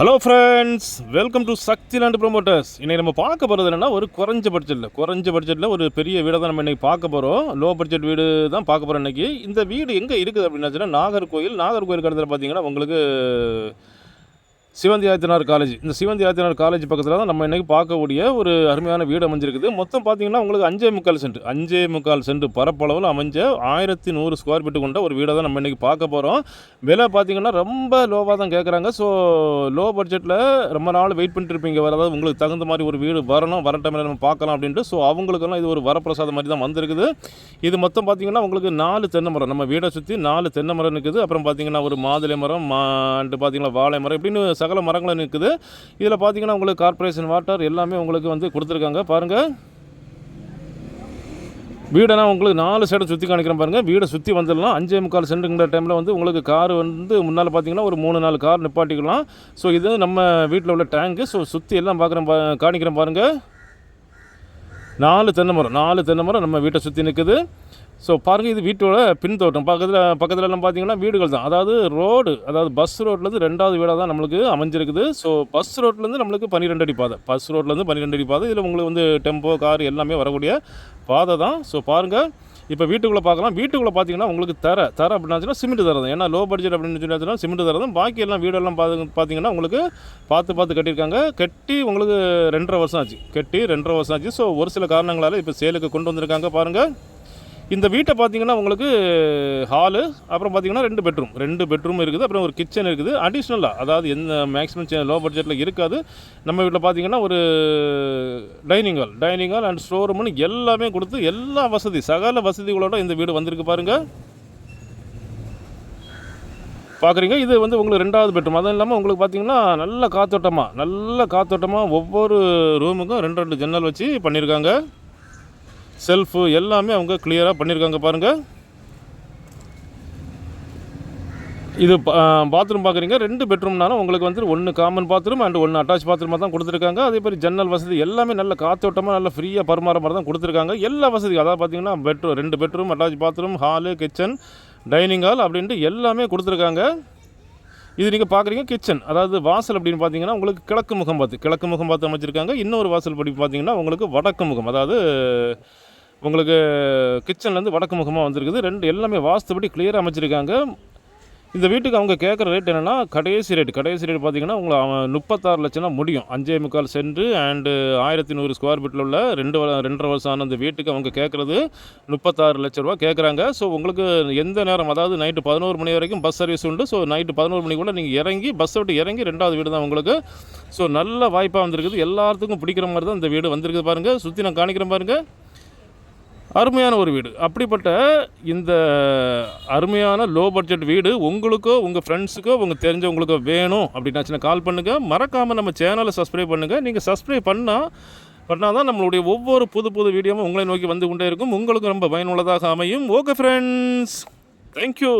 Hello friends, welcome to Sakthi land promoters. இன்றைக்கி நம்ம பார்க்க போகிறது என்னென்னா, ஒரு குறைஞ்ச பட்ஜெட்டில் ஒரு பெரிய வீடை தான் நம்ம இன்றைக்கி பார்க்க போகிறோம். லோ பட்ஜெட் வீடு தான் பார்க்க போகிறோம் இன்றைக்கி. இந்த வீடு எங்கே இருக்குது அப்படின்னாச்சுன்னா, நாகர்கோயில் கடத்தில் பார்த்தீங்கன்னா உங்களுக்கு சிவந்தி ஆதித்தனார் காலேஜ். இந்த சிவந்தி ஆதித்தனார் காலேஜ் பக்கத்தில் தான் நம்ம இன்றைக்கி பார்க்கக்கூடிய ஒரு அருமையான வீடு அமைஞ்சிருக்குது. மொத்தம் பார்த்தீங்கன்னா உங்களுக்கு 5.25 சென்ட் பரப்பளவில் அமைஞ்ச 1100 ஸ்கொயர் ஃபீட்டு கொண்ட ஒரு வீடை தான் நம்ம இன்றைக்கி பார்க்க போகிறோம். விலை பார்த்தீங்கன்னா ரொம்ப லோவாக தான் கேட்குறாங்க. ஸோ லோ பட்ஜெட்டில் ரொம்ப நாள் வெயிட் பண்ணிட்டு இருப்பீங்க, அதாவது உங்களுக்கு தகுந்த மாதிரி ஒரு வீடு வர டைமில் நம்ம பார்க்கலாம் அப்படின்ட்டு. ஸோ அவங்களுக்கெல்லாம் இது ஒரு வரப்பிரசாதம் மாதிரி தான் வந்திருக்குது. இது மொத்தம் பார்த்தீங்கன்னா உங்களுக்கு 4 தென்னை மரம், நம்ம வீடை சுற்றி 4 தென்னை மரம் இருக்குது. அப்புறம் பார்த்தீங்கன்னா ஒரு மாதுளை மரம் அண்டு பார்த்தீங்கன்னா வாழை மரம், இப்படின்னு சகல மரங்களும் இருக்குது. இதில் பார்த்தீங்கன்னா உங்களுக்கு கார்பரேஷன் வாட்டர் எல்லாமே உங்களுக்கு வந்து கொடுத்துருக்காங்க. பாருங்கள், வீடெல்லாம் உங்களுக்கு 4 சைடும் சுற்றி காணிக்கிறேன் பாருங்கள். வீடை சுற்றி வந்துடலாம். 5.25 சென்ட்டுங்கிற டைமில் வந்து உங்களுக்கு கார் வந்து முன்னால் பார்த்தீங்கன்னா ஒரு 3-4 கார் நிப்பாட்டிக்கலாம். ஸோ இது நம்ம வீட்டில் உள்ள டேங்கு. ஸோ சுற்றி எல்லாம் காணிக்கிறேன் பாருங்கள். 4 தென்னை மரம் நம்ம வீட்டை சுற்றி நிற்குது. ஸோ பாருங்கள், இது வீட்டோட பின்தோட்டம். பக்கத்துலலாம் பார்த்தீங்கன்னா வீடுகள் தான். அதாவது பஸ் ரோட்லேருந்து 2வது வீடாக தான் நம்மளுக்கு அமைஞ்சிருக்குது. ஸோ பஸ் ரோட்லேருந்து நம்மளுக்கு 12 அடி பாதை. இதில் உங்களுக்கு வந்து டெம்போ, கார் எல்லாமே வரக்கூடிய பாதை தான். ஸோ பாருங்கள், இப்போ வீட்டுக்குள்ளே பார்க்கலாம். வீட்டுக்குள்ளே பார்த்தீங்கன்னா உங்களுக்கு தர அப்படின்னாச்சுன்னா சிமெண்ட் தர தான். ஏன்னா லோ பட்ஜெட் அப்படின்னு சொன்னாச்சுன்னா சிமெண்ட் தர தான். பாக்கி எல்லாம் வீடெல்லாம் பார்த்தீங்கன்னா உங்களுக்கு பார்த்து கட்டியிருக்காங்க. கட்டி உங்களுக்கு 2.5 வருஷம் ஆச்சு. ஸோ ஒரு சில காரணங்களால் இப்போ சேலுக்கு கொண்டு வந்திருக்காங்க. பாருங்கள், இந்த வீட்டை பார்த்தீங்கன்னா உங்களுக்கு ஹாலு, அப்புறம் பார்த்தீங்கன்னா 2 பெட்ரூம் இருக்குது. அப்புறம் ஒரு கிச்சன் இருக்குது. அடிஷ்னலாக, அதாவது எந்த மேக்ஸிமம் லோ பட்ஜெட்டில் இருக்காது. நம்ம வீட்டில் பார்த்தீங்கன்னா ஒரு டைனிங் ஹால் அண்ட் ஸ்டோர் ரூம்னு எல்லாமே கொடுத்து எல்லா சகல வசதிகளோட இந்த வீடு வந்திருக்கு. பாருங்கள், பார்க்குறீங்க. இது வந்து உங்களுக்கு 2வது பெட்ரூம். அதுவும் இல்லாமல் உங்களுக்கு பார்த்தீங்கன்னா நல்ல காத்தோட்டமாக ஒவ்வொரு ரூமுக்கும் 2 ஜன்னல் வச்சு பண்ணியிருக்காங்க. செல்ஃபு எல்லாமே அவங்க கிளியராக பண்ணியிருக்காங்க. பாருங்கள், இது பாத்ரூம் பார்க்குறீங்க. 2 பெட்ரூம்னாலும் உங்களுக்கு வந்து 1 காமன் பாத்ரூம் அண்ட் 1 அட்டாச் பாத்ரூமாக தான் கொடுத்துருக்காங்க. அதே மாதிரி ஜன்னல் வசதி எல்லாமே நல்ல காத்தோட்டமாக நல்ல ஃப்ரீயாக பரிமாற மாதிரி தான் கொடுத்துருக்காங்க. எல்லா வசதியும், அதாவது பார்த்தீங்கன்னா 2 bedroom, attach bathroom, hall, kitchen, dining hall அப்படின்ட்டு எல்லாமே கொடுத்துருக்காங்க. இது நீங்கள் பார்க்குறீங்க கிச்சன். அதாவது வாசல் அப்படின்னு பார்த்தீங்கன்னா உங்களுக்கு கிழக்கு முகம் பார்த்து அமைச்சிருக்காங்க. இன்னொரு வாசல் படி பார்த்தீங்கன்னா உங்களுக்கு வடக்கு முகம், அதாவது உங்களுக்கு கிச்சன்லேருந்து வடக்கு முகமாக வந்திருக்குது. எல்லாமே வாஸ்துபடி கிளியராக அமைச்சிருக்காங்க. இந்த வீட்டுக்கு அவங்க கேட்குற ரேட் என்னென்னா, கடைசி ரேட் பார்த்தீங்கன்னா உங்களை 36 லட்சம்னா முடியும். 5.25 சென்ட் அண்டு 1100 ஸ்கொயர் ஃபீட்டில் உள்ள 2.5 வருஷம் ஆன அந்த வீட்டுக்கு அவங்க கேட்குறது 36 லட்ச ரூபா கேட்குறாங்க. ஸோ உங்களுக்கு எந்த நேரம், அதாவது நைட்டு 11 மணி வரைக்கும் பஸ் சர்வீஸ் உண்டு. ஸோ நைட்டு 11 மணிக்குள்ளே நீங்கள் இறங்கி பஸ் விட்டு இறங்கி 2வது வீடு தான் உங்களுக்கு. ஸோ நல்ல வாய்ப்பாக வந்திருக்குது. எல்லாத்துக்கும் பிடிக்கிற மாதிரி தான் இந்த வீடு வந்திருக்குது. பாருங்கள், சுற்றி நான் காணிக்கிறேன் பாருங்கள். அருமையான ஒரு வீடு. அப்படிப்பட்ட இந்த அருமையான லோ பட்ஜெட் வீடு உங்களுக்கோ உங்கள் ஃப்ரெண்ட்ஸுக்கோ உங்களுக்கு தெரிஞ்சவங்களுக்கோ வேணும் அப்படின்னாச்சுன்னா கால் பண்ணுங்கள். மறக்காமல் நம்ம சேனலை சப்ஸ்கிரைப் பண்ணுங்கள். நீங்கள் சப்ஸ்கிரைப் பண்ணால் தான் நம்மளுடைய ஒவ்வொரு புது வீடியோவும் உங்களை நோக்கி வந்து கொண்டே இருக்கும். உங்களுக்கு ரொம்ப பயனுள்ளதாக அமையும். Okay friends, thank you.